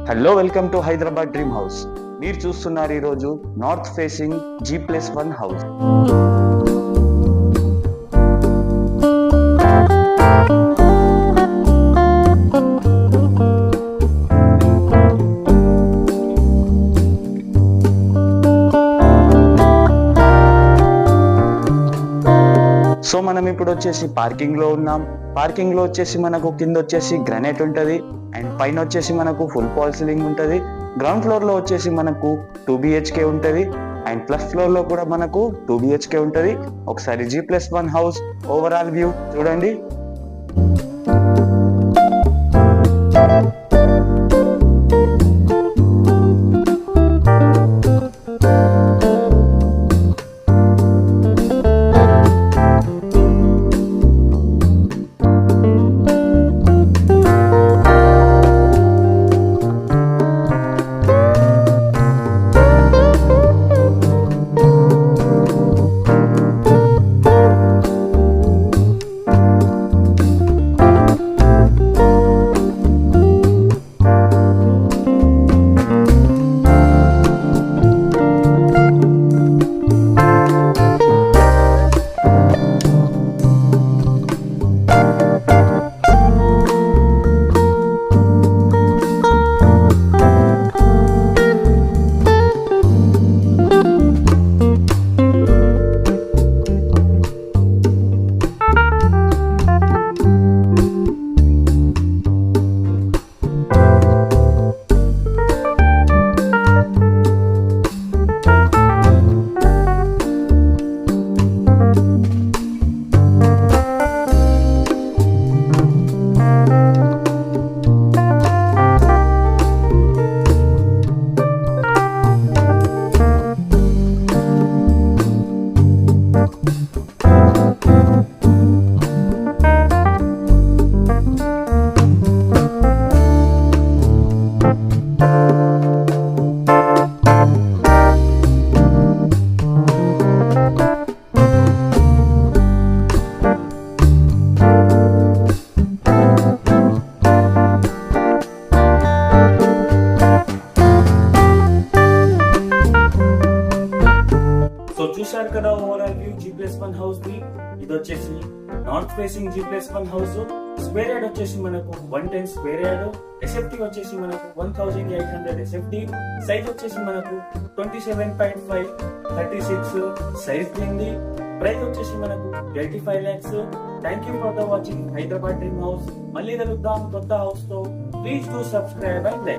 Hello, welcome to Hyderabad dream house. మీరు చూస్తున్నారు ఈరోజు north facing G+1 house. So మనం ఇప్పుడు వచ్చేసి పార్కింగ్ లో ఉన్నాం. పార్కింగ్ లో వచ్చేసి మనకు కింద వచ్చేసి గ్రానైట్ ఉంటది అండ్ పైన వచ్చేసి మనకు ఫుల్ ఫాల్ సీలింగ్ ఉంటది. గ్రౌండ్ ఫ్లోర్ లో వచ్చేసి మనకు 2 BHK ఉంటది అండ్ ప్లస్ ఫ్లోర్ లో కూడా మనకు 2 BHK ఉంటది. ఒకసారి G+1 హౌస్ ఓవరాల్ వ్యూ చూడండి. చూశారు కదా overall view G+1 house the. ఇది వచ్చేసి north facing G+1 house. Square yard వచ్చేసి మనకు 110 స్క్వేర్ యార్డ్. SFT వచ్చేసి మనకు 1800 SFT. సైజ్ వచ్చేసి మనకు 27.5 36 సైజ్ ఉంది. ప్రైస్ వచ్చేసి మనకు 85 lakhs. Thank you for the watching Hyderabad dream house. మళ్ళీ కలుద్దాం కొత్త హౌస్ తో. Please do subscribe and like.